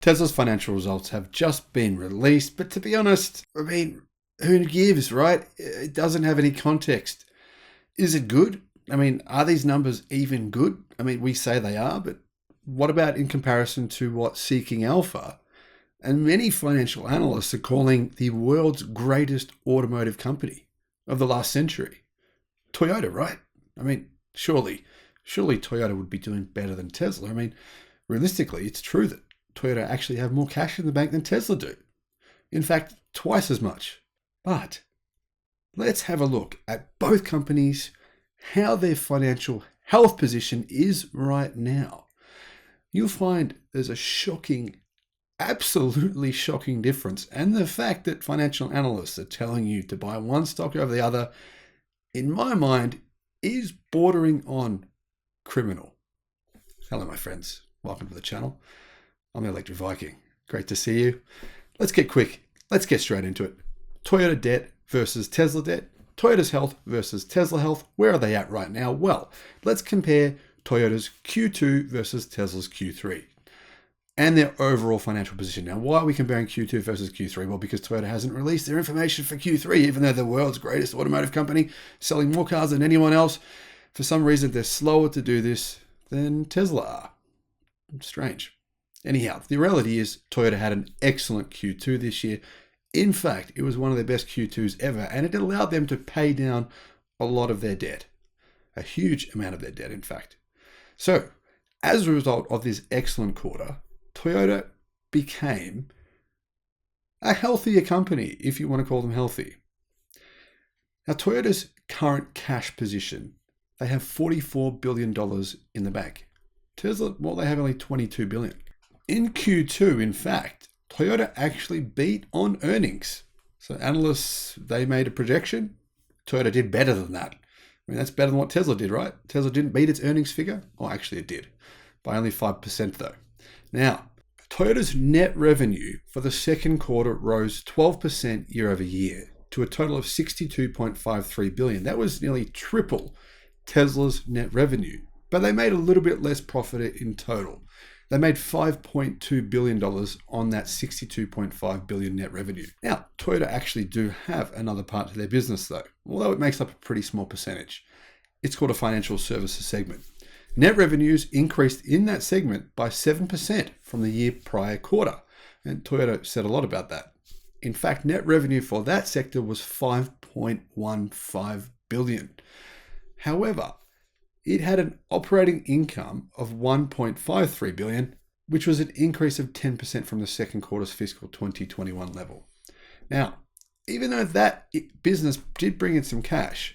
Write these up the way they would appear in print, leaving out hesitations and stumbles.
Tesla's financial results have just been released, but to be honest, who gives, right? It doesn't have any context. Is it good? Are these numbers even good? We say they are, but what about in comparison to what Seeking Alpha and many financial analysts are calling the world's greatest automotive company of the last century? Toyota, right? Surely Toyota would be doing better than Tesla. Realistically, it's true that Toyota actually have more cash in the bank than Tesla do. In fact, twice as much. But let's have a look at both companies, how their financial health position is right now. You'll find there's a shocking, absolutely shocking difference. And the fact that financial analysts are telling you to buy one stock over the other, in my mind, is bordering on criminal. Hello, my friends. Welcome to the channel. I'm the Electric Viking. Great to see you. Let's get quick. Let's get straight into it. Toyota debt versus Tesla debt. Toyota's health versus Tesla health. Where are they at right now? Well, let's compare Toyota's Q2 versus Tesla's Q3 and their overall financial position. Now, why are we comparing Q2 versus Q3? Well, because Toyota hasn't released their information for Q3, even though they're the world's greatest automotive company, selling more cars than anyone else. For some reason, they're slower to do this than Tesla are. Strange. Anyhow, the reality is Toyota had an excellent Q2 this year. In fact, it was one of their best Q2s ever, and it allowed them to pay down a lot of their debt. A huge amount of their debt, in fact. So, as a result of this excellent quarter, Toyota became a healthier company, if you want to call them healthy. Now, Toyota's current cash position, they have $44 billion in the bank. Tesla, well, they have only $22 billion. In Q2, in fact, Toyota actually beat on earnings. So analysts, they made a projection. Toyota did better than that. That's better than what Tesla did, right? Tesla didn't beat its earnings figure. Oh, actually it did. By only 5% though. Now, Toyota's net revenue for the second quarter rose 12% year over year to a total of $62.53 billion. That was nearly triple Tesla's net revenue. But they made a little bit less profit in total. They made $5.2 billion on that $62.5 billion net revenue. Now, Toyota actually do have another part to their business though, although it makes up a pretty small percentage. It's called a financial services segment. Net revenues increased in that segment by 7% from the year prior quarter. And Toyota said a lot about that. In fact, net revenue for that sector was $5.15 billion. However, it had an operating income of $1.53 billion, which was an increase of 10% from the second quarter's fiscal 2021 level. Now, even though that business did bring in some cash,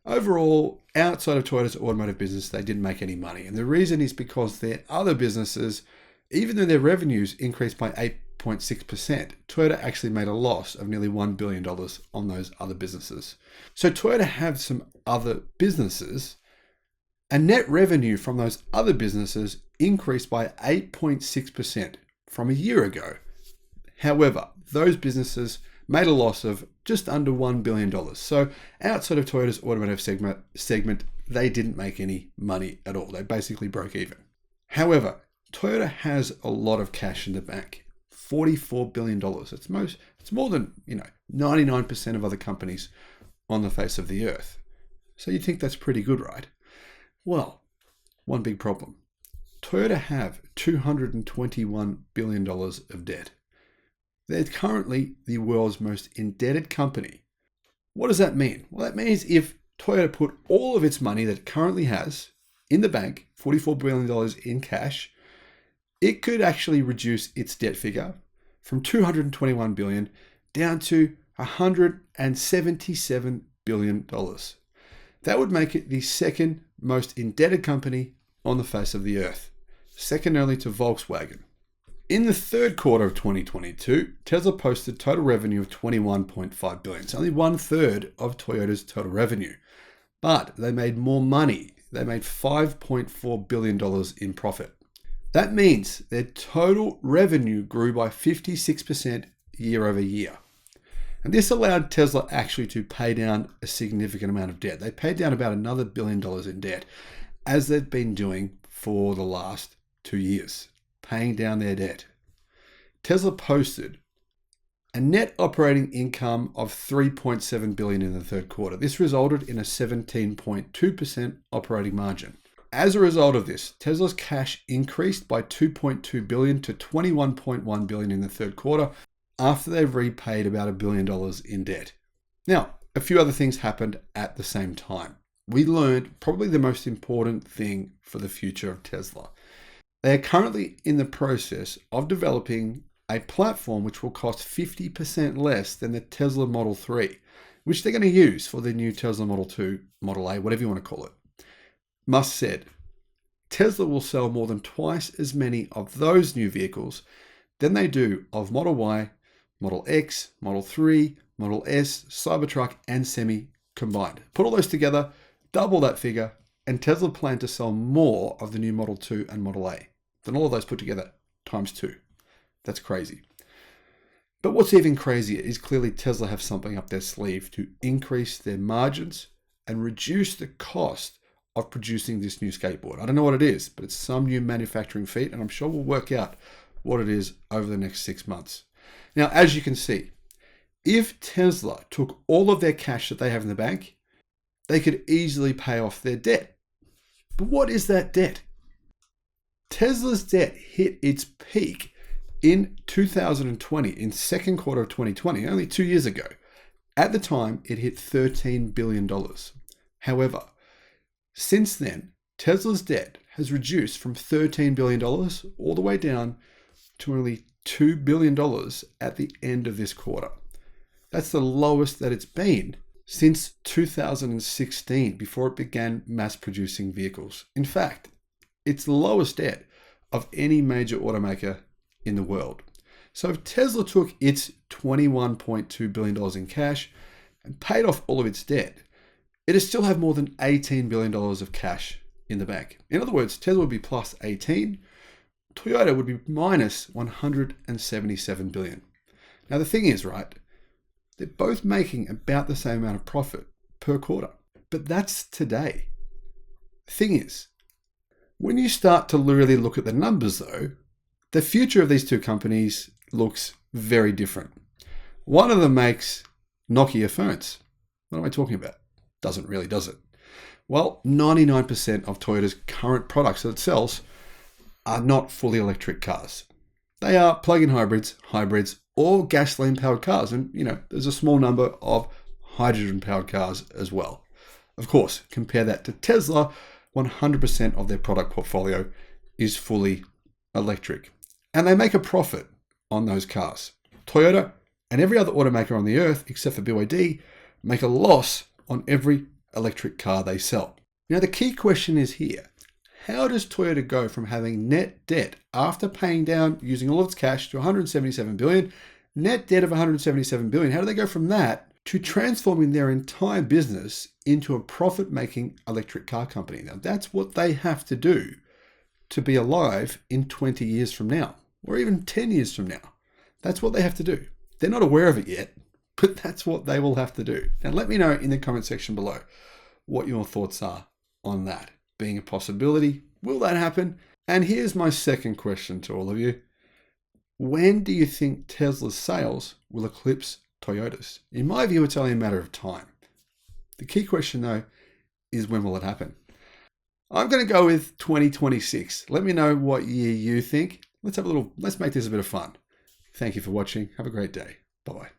overall, outside of Toyota's automotive business, they didn't make any money. And the reason is because their other businesses, even though their revenues increased by 8.6%, Toyota actually made a loss of nearly $1 billion on those other businesses. So Toyota have some other businesses, and net revenue from those other businesses increased by 8.6% from a year ago. However, those businesses made a loss of just under $1 billion. So outside of Toyota's automotive segment, they didn't make any money at all. They basically broke even. However, Toyota has a lot of cash in the bank, $44 billion. It's more than 99% of other companies on the face of the earth. So you'd think that's pretty good, right? Well, one big problem. Toyota have $221 billion of debt. They're currently the world's most indebted company. What does that mean? Well, that means if Toyota put all of its money that it currently has in the bank, $44 billion in cash, it could actually reduce its debt figure from $221 billion down to $177 billion. That would make it the second most indebted company on the face of the earth, second only to Volkswagen. In the third quarter of 2022, Tesla posted total revenue of $21.5 billion. It's only 1/3 of Toyota's total revenue, but they made more money. They made $5.4 billion in profit. That means their total revenue grew by 56% year over year. And this allowed Tesla actually to pay down a significant amount of debt. They paid down about another $1 billion in debt, as they've been doing for the last 2 years, paying down their debt. Tesla posted a net operating income of $3.7 billion in the third quarter. This resulted in a 17.2% operating margin. As a result of this, Tesla's cash increased by $2.2 billion to $21.1 billion in the third quarter after they've repaid about $1 billion in debt. Now, a few other things happened at the same time. We learned probably the most important thing for the future of Tesla. They are currently in the process of developing a platform which will cost 50% less than the Tesla Model 3, which they're going to use for the new Tesla Model 2, Model A, whatever you want to call it. Musk said, Tesla will sell more than twice as many of those new vehicles than they do of Model Y, Model X, Model 3, Model S, Cybertruck, and Semi combined. Put all those together, double that figure, and Tesla plan to sell more of the new Model 2 and Model A than all of those put together times 2. That's crazy. But what's even crazier is clearly Tesla have something up their sleeve to increase their margins and reduce the cost of producing this new skateboard. I don't know what it is, but it's some new manufacturing feat, and I'm sure we'll work out what it is over the next 6 months. Now, as you can see, if Tesla took all of their cash that they have in the bank, they could easily pay off their debt. But what is that debt? Tesla's debt hit its peak in 2020, in second quarter of 2020, only 2 years ago. At the time, it hit $13 billion. However, since then, Tesla's debt has reduced from $13 billion all the way down to only $2 billion at the end of this quarter. That's the lowest that it's been since 2016, before it began mass producing vehicles. In fact, it's the lowest debt of any major automaker in the world. So if Tesla took its $21.2 billion in cash and paid off all of its debt, it'd still have more than $18 billion of cash in the bank. In other words, Tesla would be plus 18, Toyota would be minus 177 billion. Now the thing is, right, they're both making about the same amount of profit per quarter, but that's today. The thing is, when you start to really look at the numbers though, the future of these two companies looks very different. One of them makes Nokia phones. What am I talking about? Doesn't really, does it? Well, 99% of Toyota's current products that it sells are not fully electric cars. They are plug-in hybrids, or gasoline-powered cars. And, there's a small number of hydrogen-powered cars as well. Of course, compare that to Tesla, 100% of their product portfolio is fully electric. And they make a profit on those cars. Toyota and every other automaker on the earth, except for BYD, make a loss on every electric car they sell. Now, the key question is here. How does Toyota go from having net debt after paying down, using all of its cash, to 177 billion, net debt of 177 billion? How do they go from that to transforming their entire business into a profit-making electric car company? Now, that's what they have to do to be alive in 20 years from now, or even 10 years from now. That's what they have to do. They're not aware of it yet, but that's what they will have to do. Now, let me know in the comment section below what your thoughts are on that being a possibility. Will that happen? And here's my second question to all of you. When do you think Tesla's sales will eclipse Toyota's? In my view, it's only a matter of time. The key question, though, is when will it happen? I'm going to go with 2026. Let me know what year you think. Let's make this a bit of fun. Thank you for watching. Have a great day. Bye-bye.